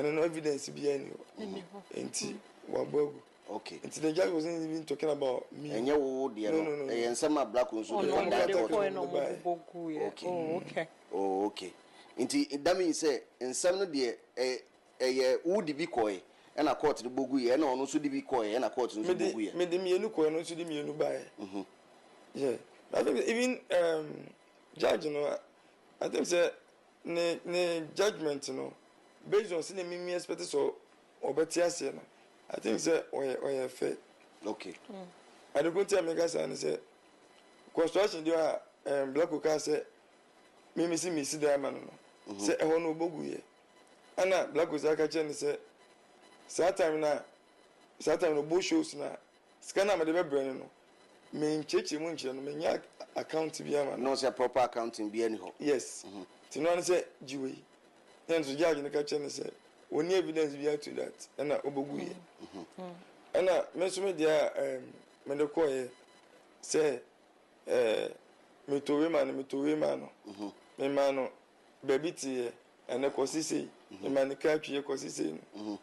and no evidence behind you. Enti wabogu. Okay. Enti the judge wasn't even talking about me. And you dear. No. And some black ones. Okay. Oh, okay. Enti that means say in some dear would be coy. And a court the bogu, and also the coy, and a court in the bogu. Made the mienu and also the mienu by. Yeah. I think even judge, you know, I think say ne judgment, you know, based on seeing me expect so or better say, I think say or fair. Okay. I don't go to America and say construction there black oka say me see there man no. Say e no bogu ye. Ana black oka ka chen say Saturday no bo shows na scanner me dey be brain no. Me ncheche mu nche no me nya account bia man. No say proper accounting be any ho. Yes. Tino say jiwe. Then so judge no ka chen say oni evidence bia to that. Ana obogu ye. Ana me so me dia me de koye say me towe man no. Me man no baby tie ene kosi sei. Me man ka twie kosi sei no.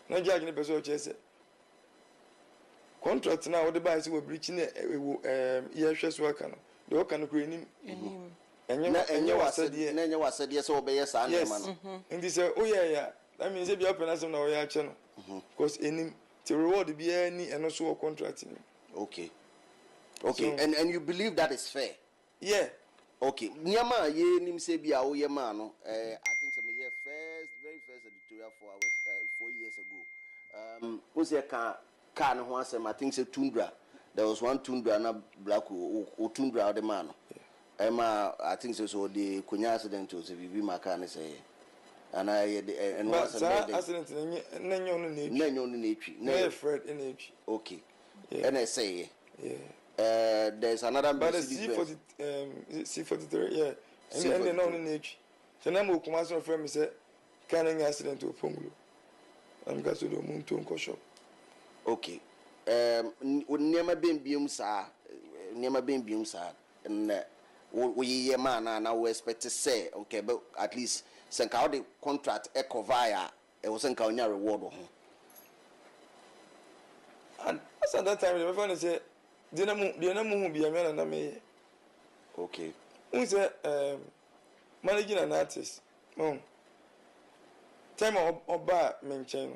Na judge ne person che say contract na what the buy say we breach na ye hwe so aka no de o kan ko enim enye wasade so obeye sa na ma no ndi say o ya that means say be open asem na o ya che no because enim the reward be any eno so contract ni. Okay so, and you believe that is fair? Yeah. Okay nyama ye nim say bia wo ye ma no I think some year very first editorial for our 4 years ago was there car no I think say Tundra. There was one Tundra na black o Tundra the man. Emma I think so the Kunya accident was if you ma car say and I and was accident nenyo no netri no Fred in age. Okay. And I say yeah. There's another but C43 yeah and then on in age. So now mo kuma so friend me say can an accident to Ponglo. I'm got to do moon to unko shop. Okay. Never been bium sa and we ye man and we expect to say okay but at least send out the contract echo via it wasn't count your reward. And at that time the friend say Dinamu be a man and me. Okay. Who say managing an artist? Time of bar mention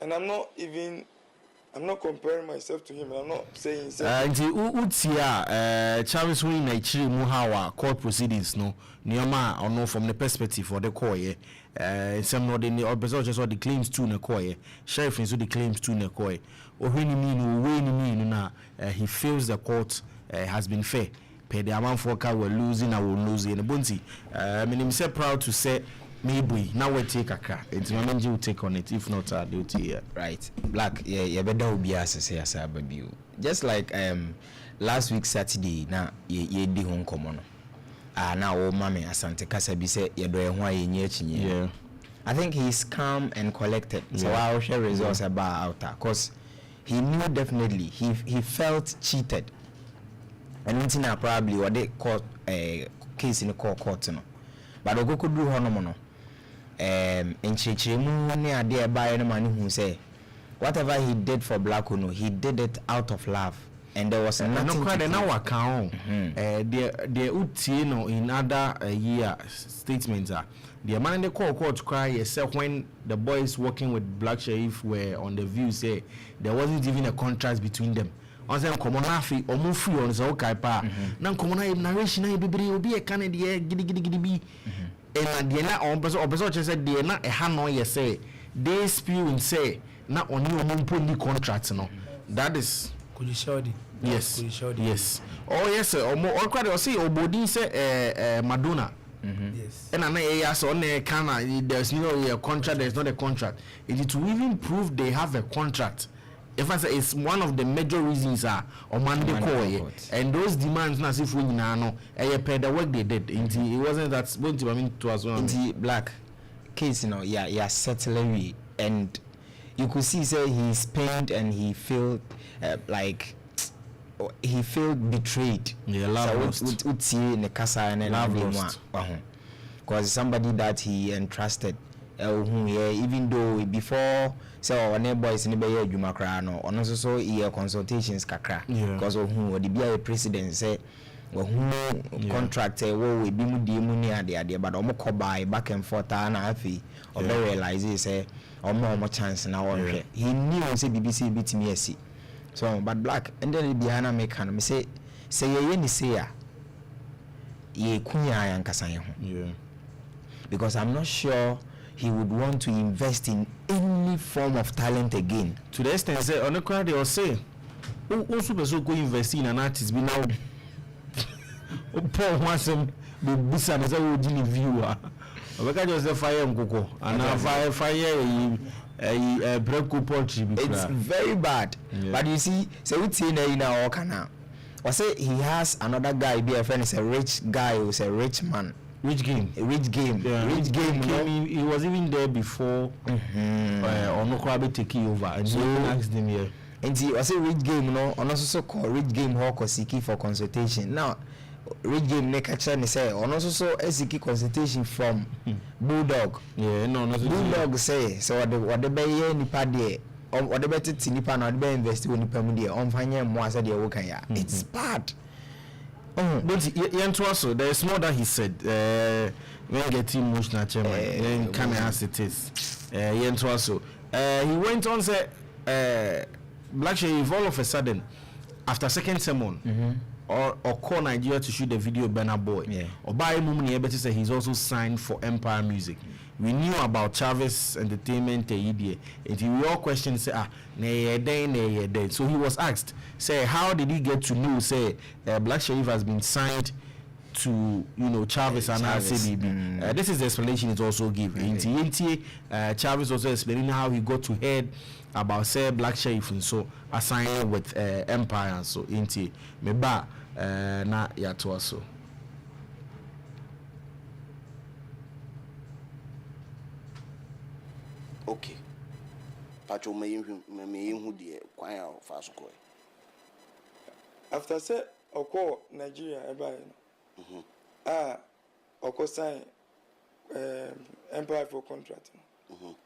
and I'm not comparing myself to him. I'm not saying Charvis Wayne na chiri mu hawa court proceedings no nioma ono from the perspective for the court some no the observer just the claims to na court Sherif so the claims to na court ohweni mean na he feels the court has been fair per the amount for car we're losing I will lose in bonti I'm so proud to say maybe now we take a car. It's my manager will take on it. If not, I'll do it here. Right. Black, yeah, you better be as I baby. Just like last week Saturday, now ye di home common. Now oh mommy asante kasa bi say ye do e ho aye nyi yeah. I think he's calm and collected. Yeah. So I'll share results about outer cause he knew definitely he felt cheated. And until now probably what they court case in the court no. But ogo could do hono no. In Chichimu ne ade buy no man who say whatever he did for Black Uno, he did it out of love, and there was nothing. No credit now account. The uti no in other year statements are the man in the court cry yourself when the boys working with Black Sherif were on the view say there wasn't even a contract between them. On them common afi or move free on so kai pa. Now common narration na bebre obi e kan de gidi bi. And the na on person said the na e ha no ye say they spew say na oni ompo contract no. That is Kulishodi. Yes. Yes. Oh yes sir. Or quite or say obodi say Madonna. Yes. And I so on there's no contract, there's not a contract. It is to even prove they have a contract. If I say it's one of the major reasons are on Monday call and those demands na if we no pay the work they did. It wasn't that going to mean to us one Black case, you know, yeah, settlery, and you could see say he's pained and he felt like he felt betrayed. Yeah, so in the casa and because somebody that he entrusted even though before so on boys in the bay adwuma kra no ono so year consultations kakra because the be president say contract wo we bi mu die mu ni ade but omo ko buy back and forth na afi o be realize say omo chance na won he knew say BBC bitimi asi so but black and then be na make can me say ye ni say ya ye kunya yankasa ye ho because I'm not sure he would want to invest in any form of talent again to the extent say on the crowd they will say who super so go invest in an artist be now Paul wants him be busa na say we di viewer obeka just the fire nkoko and fire break poultry. It's very bad. But you see, so we see na all kana. I say he has another guy, be a friend, is a rich guy who's a rich man. Rich game. Rich game. Yeah, rich game. He was even there before Onokrabe taking over. And so he asked him here. And see, I say rich game, no, and also call rich game hawk or seeking for consultation. Now, rich game make a chance say, and also so seeking consultation from Bulldog. Yeah, no, Bulldog say, so what the bay nipa there. What the better nipa na the invest in nipa mu there. On fanya mo asa there work ya. It's bad. But also there's more that he said. When I get emotional, chairman, come as it is. Also, he went on say, Black Sherif all of a sudden, after second sermon, or call Nigeria to shoot the video Banner Boy. Yeah. Or by a moment, able to say he's also signed for Empire Music. We knew about Charvis Entertainment and we all questioned say so he was asked say how did he get to know say Black Sherif has been signed to Charvis and CBB. This is the explanation it's also given. Charvis also explaining how he got to head about say Black Sherif and so assigned with Empire and so inti meba na ya to also. Okay. Pacho me hu de kwan ya fa so ko. After say oko Nigeria e buy no. Oko sign Empire for contract no.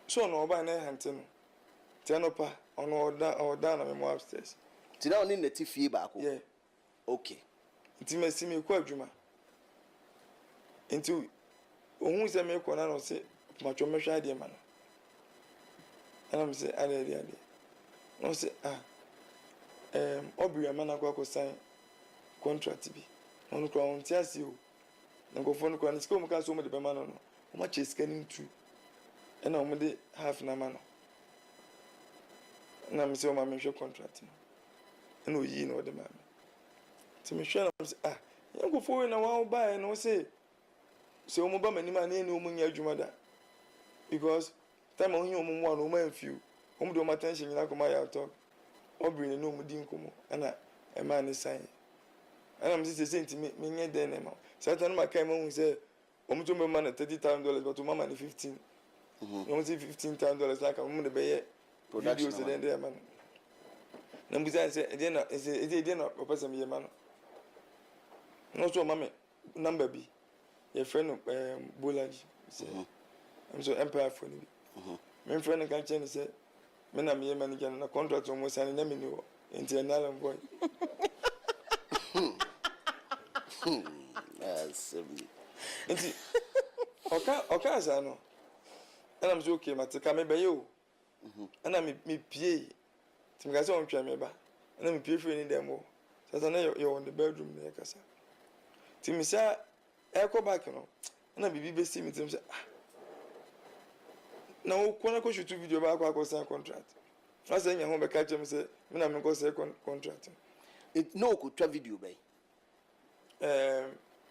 So no buy na hante no. Tenopa on order na me mo upstairs. Ti na oni neti fie ba ko. Yeah. Okay. Nti me si me ko adwuma. Nti ohun se me ko na no se macho me hwa de ma no. And I'm say ade. No say Obi Amana kwa sign contract bi. Onu kwa on ti asi o. Ngo fo no kwa ni sika o mka so mo de be ma no no. O ma che sika ni ntu. E na o mo de half na ma no. Na me say o ma me hwe contract no. E na o yi na o de ma me. Ti me hwe na say ngo fo na wa o buy no say o mo ba mani ma na ni o mo nya adwuma da. Because time on you one woman few do my attention in Akoma talk or bring no mudinkomo and a man is saying and I'm just saying to me then certain my came on say to my man $30,000 but to my money 15 you see $15,000 like a woman to pay production then there man number say again is a person me man no so mama number B your friend Bolaji say I'm so Empire for me. My friend can change say, "Men am here manager na contract almost and na me no internal boy." Yes. Enti oka za no. And I'm so okay, matka me be you. And I'm me pie. Ti me ka say on twa me ba. And I'm pie free ni dem o. So na you on the bedroom na kasa. Ti me say e go back no. And I'm bibi be see me ti me say now, when I go shoot video back, I go sign contract. I say, "You want to catch him?" Say, "Me na me go sign contract." It no could try video bay.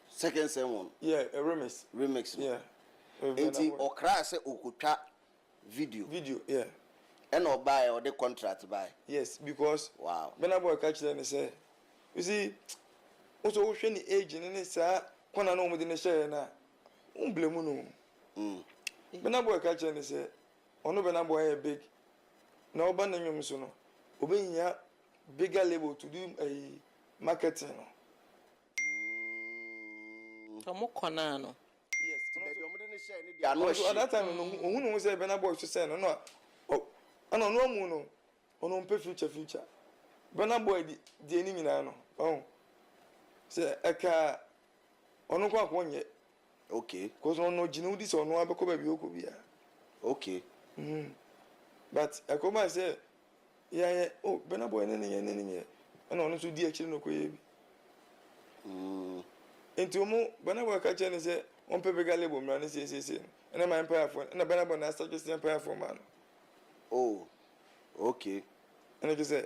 Second one. Yeah, a remix. Yeah. Enti okra say o could try video. Video, yeah. And or buy or the contract buy. Yes, because wow. When I boy catch them, they say, "You see, also we show the age and they say, kwana no mo de ne share na, blame no." Bena boy catch and say, "Ono bena boy big." Na oba na nyum so no. Obenya bigger label to do a marketing no. Omo kona no. Yes, baby omo de share at that time who knows say Burna Boy to say no no mu no ono mpe future Burna Boy di eni nyina no oh say eka ono kwa kwonye okay cause ono ginu di so ono abeko ba bi okobia okay but ekoma say yeah oh Burna Boy nene ana ono so di akiri no koye bi enti omo Burna Boy ka chene say on pepe gale bo mra ne say na my empire for na Burna Boy na start just empire for man oh okay and I say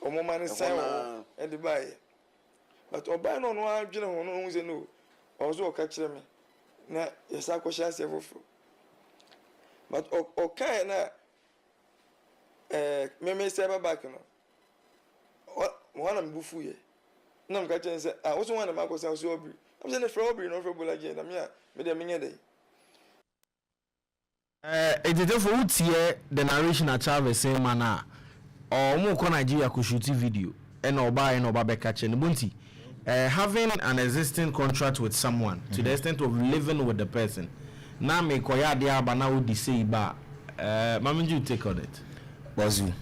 omo man say e dey buy but oba no no adwene ho no say no ozo ka kire me na yesa kwhia se fofo but o kan na me say back no one am bufu ye na m ka kire say ah wo so one am akosa so obri am say na fra obri no fra bolaje na me dey menye dey it is for utie the narration at Charvis say mana or mo ko Nigeria ko shoot video and oba be catch no bunti having an existing contract with someone to the extent of living with the person na me ko ya dia ba na odi say ba mama you take on it Bozu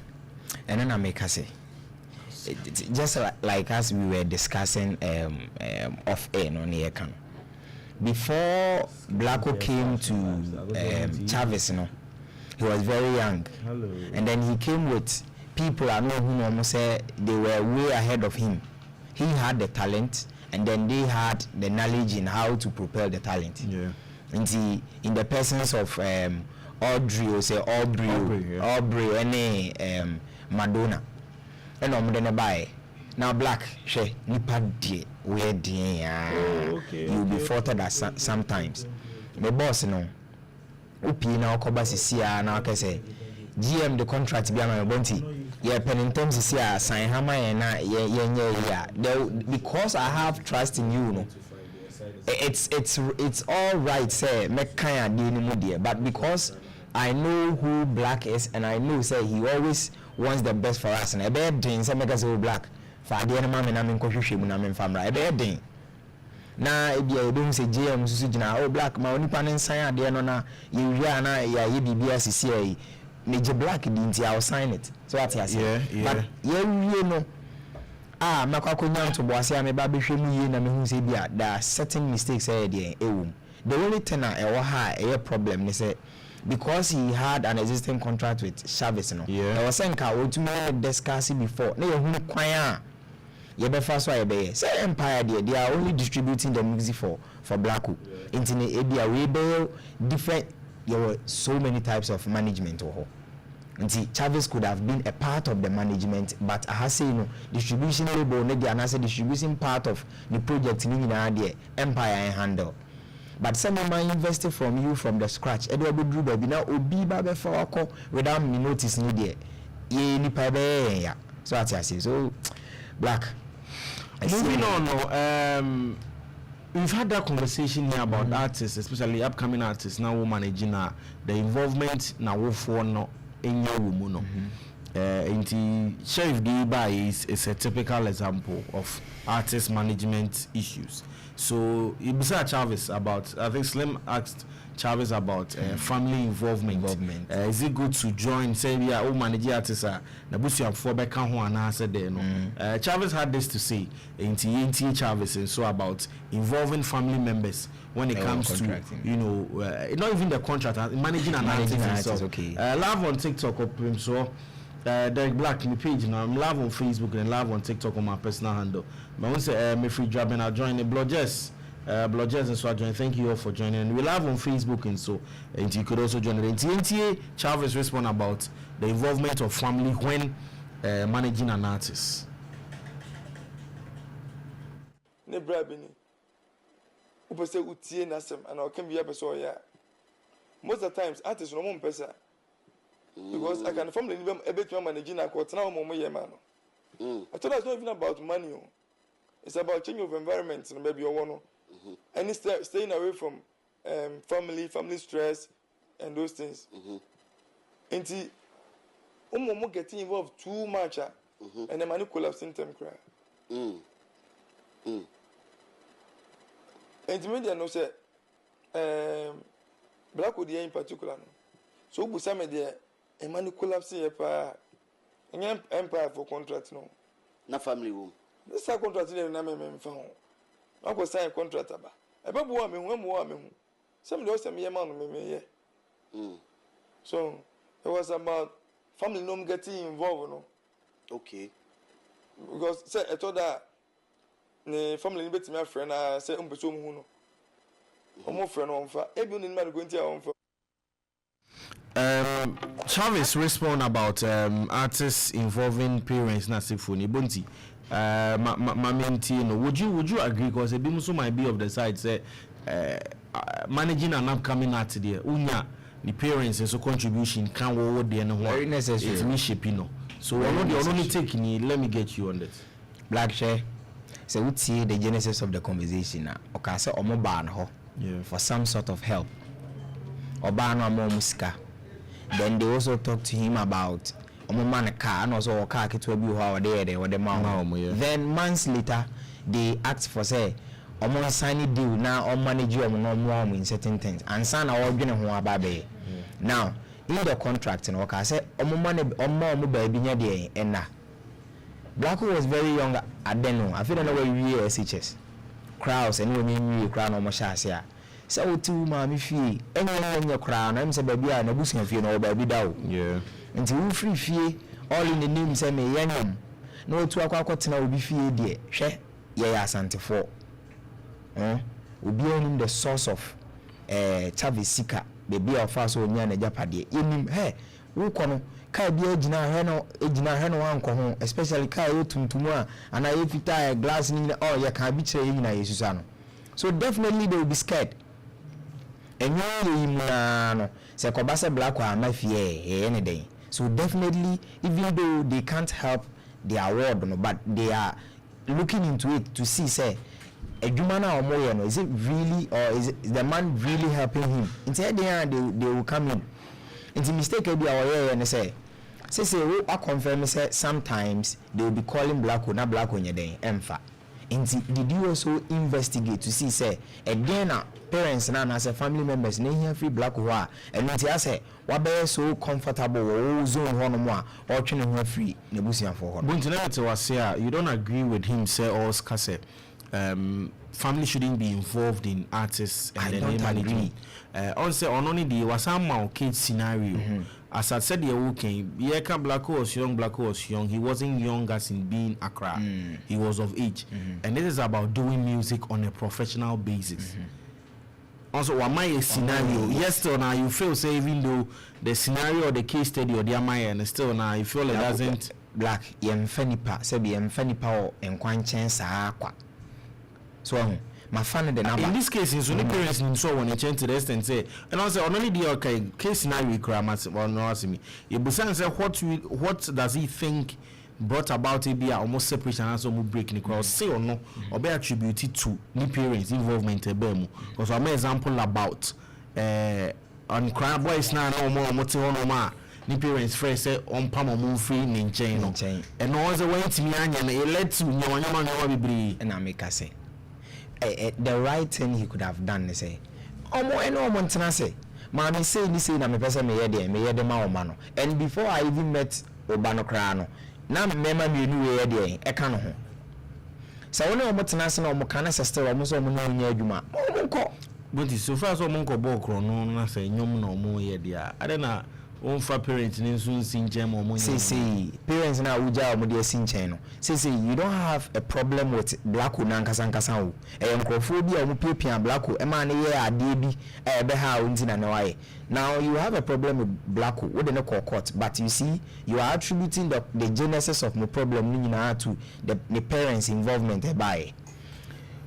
and then I make her say just like as we were discussing off air no near can before Blacko came to Charvis, you know, he was very young. Hello. And then he came with people I know who almost said they were way ahead of him. He had the talent, and then they had the knowledge in how to propel the talent. Yeah. And he, in the presence of Aubrey, or say Aubrey, and Madonna, and I'm now Black, she nipa die we die you'll be faulted at sometimes. The boss no upi na okoba sisia na akese GM the contract bi ama bonti ye pen in terms sisia sign hama na ye because I have trust in you no it's all right say make kan ade ni mu die but because I know who Black is and I know say he always wants the best for us and e be den say make us Black fa de na mama na me nkohwehwe mu na me famra e be den na e bia e be hu se GM susu gina o Black ma onipa ne nsan ade no na ye wia na ya ye bibia sisi ai me je Black di nti I will sign it so what you say but ye wie no makwakonya nto boase a me ba behwe mu ye na me hu se bia there are certain mistakes e de ewum the only thing e wo ha e problem ni say because he had an existing contract with Charvis no there was some ka otumo discuss before na ye hu kwan a ye be fa so ye be say empire they are only distributing the music for Blacko internet ebia we be different there were so many types of management or until Charvis could have been a part of the management but I say no distribution label no dey anase distribution part of the project ni nyina dey empire handle but some of my invested from you from the scratch e dey be baby na obi ba be fa wako without me notice ni dey ye nipa be ya so what I say so Black moving on we've had that conversation here about artists especially upcoming artists now who managing the involvement na wo for no enya wo mu no Sherif Diba is a typical example of artist management issues. So besides Charvis about, I think Slim asked Charvis about family involvement. Is it good to join? Say we are all managing artists. Na busi amfo be kan ho ana say there no. Charvis had this to say in Charvis and so about involving family members when it comes to not even the contract, managing an artist. Okay. Live on TikTok Opemsuo. Derek Black me page now. I'm live on Facebook and live on TikTok on my personal handle. But once me free job and I join the Blodges and so I join. Thank you all for joining. And we live on Facebook and so and you could also join it. NTA Charvis respond about the involvement of family when managing an artist. Ne brabini. Upese utie nasem and I can be a person ya. Most of the times artists no more person. Because I can form the name a bit managing a quarter now more man. I thought it's not even about money. It's about change of environment and maybe you want and staying away from family stress and those things. Until umo getting involved too much and the money collapsing time cry. And media no say Black would in particular. So we some there a man collapse here pa empire for contract no. Na family wo. This contract in na me found. I go sign contract aba. E be bo me hu. Some dey say me man me So it was about family no getting involved no. Okay. Because say I told that ne family bet me friend na say Opemsuo mu hu no. Omo friend on fa. E bi no man go ntia on fa. Charvis respond about artists involving parents na symphony bonti no would you agree because a bit might be of the side say managing an upcoming art there unya the parents and so contribution can what they know very necessary it's me shaping so only taking let me get you on that Black share so we see the genesis of the conversation now okay say omo ban ho for some sort of help oba no amo musika. Then they also talk to him about man car and also a car it will be how they or the mount. Then months later they asked for say sign deal now or manage you more in certain things and sign our baby. Now in the contract and okay say baby there and Black was very young at then I feel no way we SHS crowds and when you crown almost here. So to mommy fee anyone your crown I'm say baby na busu fee no baby daw until we free fee all in the name say me yenyam no to akwa obi fee die hwe ye asante for obi onim the source of Charvis sika baby of us onya na japade yenim he wo kono kai bi agina he no wanko ho especially kai otuntumu a ana ye fita glass ni oh ye kan bi kire yina yesusa no so definitely they will be scared. And no say kobasa Black or my fear anything. So definitely even though they can't help the award no, but they are looking into it to see say a jumana or more is it really or is the man really helping him? Instead they will come in. It's a mistake be our and say I confirm say sometimes they will be calling Black or not Black on your day emfa. Did you also investigate to see say again parents and as a family members na free Black wa and I say what be so comfortable or zone one more or training free nebusian for her. But was say you don't agree with him say or say family shouldn't be involved in artists and I don't agree. Also on only the was some kid scenario. As I said, you're okay. Black was young. He wasn't young as in being Accra. He was of age. And this is about doing music on a professional basis. Also, what my scenario? Yes, still now you feel say even though the scenario or the case study or the Amaya and still now you feel it doesn't. Black yemfenipa sebi yemfenipa o enkwanchen saa kwa. So my fan the number. In this case, in so parents in so when they change to the rest and say, and also only the okay case scenario grammars or no ask me. If Busan say what does he think brought about it be almost separation and so mu break in cross say or no or be attributed to the parents involvement ebemu. Because I'm an example about on crime boys now no more no more. Ni parents first say on pam or free in chain and also went to me and it led to nyama be and I make us say. The right thing he could have done is say omo eno omo ntena say mama say ni say na me pese me ye de ma oma no and before I even met Obano kra no na mema me nu ye de e ka no ho so wona omo tena say na omo kana sister omo so omo na nya adwuma omo nko but so far so omo nko bo kro no na say nyom na omo ye de a ade na for parents in Sinchen or say parents now uja or dear Sinchen. Say you don't have a problem with Black Nankasankasan. Microphobia or Pipia Black Emani a DB Beha Unzina Noai. Now you have a problem with Black with the court, but you see you are attributing the genesis of the problem to the parents' involvement by.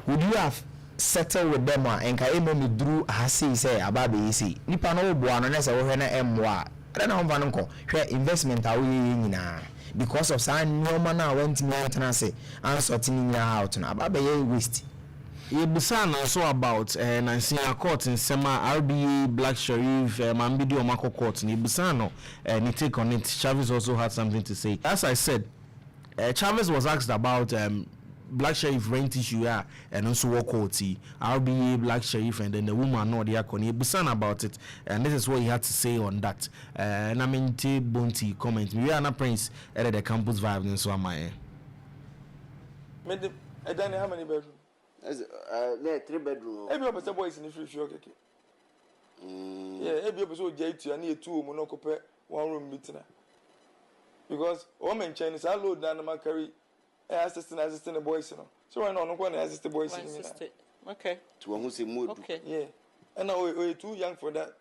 Would you have settle with them and Kaimo drew a say about the easy? Nipano Buana Nessa Emwa. I don't know investment because of some no man went to say and sorting out now about waste. You besan also about and I see a court in Sema RBA Black Sherif Mambidio Mako court in Busano and you take on it. Charvis also had something to say. As I said, Charvis was asked about Black Sheriff rent issue and also work out RBA Black Sheriff and then the woman no they are busan about it, and this is what he had to say on that. And I mean Bonti comment we are not prince at the campus vibe and so am I. I don't know how many bedrooms. There 3 bedroom. Every other boys in the free show. Okay. Yeah, every episode J2 and 2 monocope 1 room meeting. Because women Chinese I load down my carry assistant the boys, you know. So I know no one assist the boys. Okay. To who say mood. Okay. Yeah. And now we're too young for that.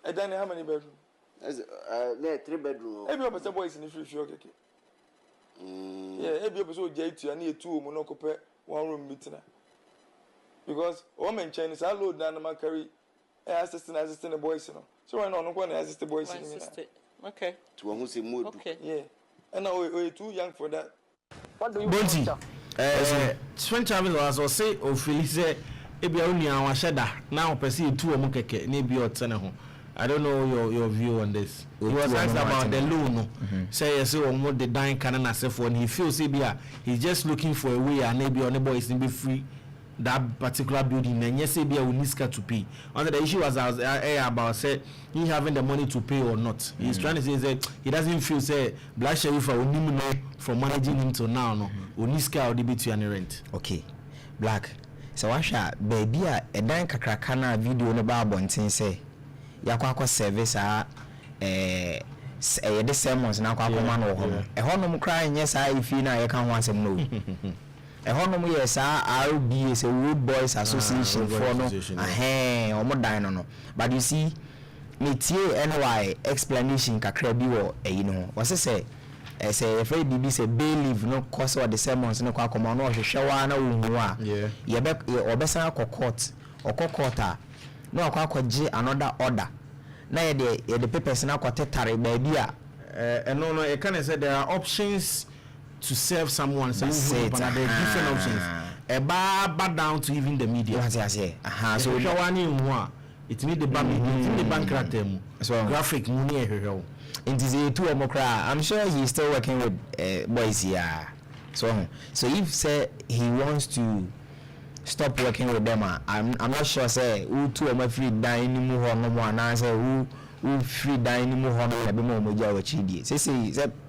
I don't know how many bedrooms. There 3 bedroom. Every other boys in the free show. Okay. Yeah, every episode J2 and 2 monocope 1 room meeting. Because women Chinese I load down my carry assistant the boys, you know. So I know no one assist the boys. Okay. To who say mood. Okay. Yeah. And now we're too young for that. What do you Bonti, want? Swen Charvis was or say or Phyllis ebi only our shada now perceive 2 omukeke maybe or teneho. I don't know your view on this. He was asked about the loan. Say yes, or more the dying canon as if when he feels he's just looking for a way and maybe on the boys to be free that particular building and yes be a uniska to pay. Under the issue was about say he having the money to pay or not. He's trying to say that he doesn't feel say Black Sheriff or know from managing him to now no uniska or debit to any rent. Okay, Black. So washa baby a dan kakraka na video no ba bonten say yakwa service the sermons na kwa koma no ho. E ho no mu cry nyesa ifi na ye kan ho asem no. E ho no mu yes RBA say Road Boys Association for no omo dan no. But you see me tie NY explanation kakra bi wo you know was say say if BB say bailiff no cause or the sermons no kwa koma no hwehwe wa na wo hu a ye be obesan akọ court okọ no akọ another order na ye the papers na akọ tetare ba bia no you can say there are options to serve someone but there are different options bad down to even the media what I say so shawani hu it need the bank so graphic money it is a 2 omokra. I'm sure he's still working with boys here. So if say he wants to stop working with them, I'm not sure say who 2 omo free dying ni mu ho no mo na say who free dying ni mu ho no be mo moja wa chidie. Say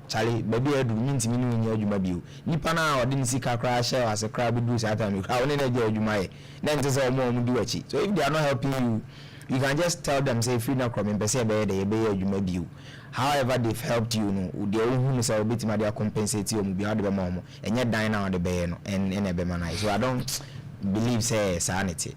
Charlie baby edu ntimi ni nya adwuma bio. Nipa na odi nsika kra share as a crab do say time kra woni na dia adwuma ye. Then it say omo di wachi. So if they are not helping you can just tell them say free na from empese be dey be adwuma bio. However they've helped you no they who say bit ma dey compensate you bi ade be ma omo enye dan na ade be no en e be ma na. So I don't believe say sanity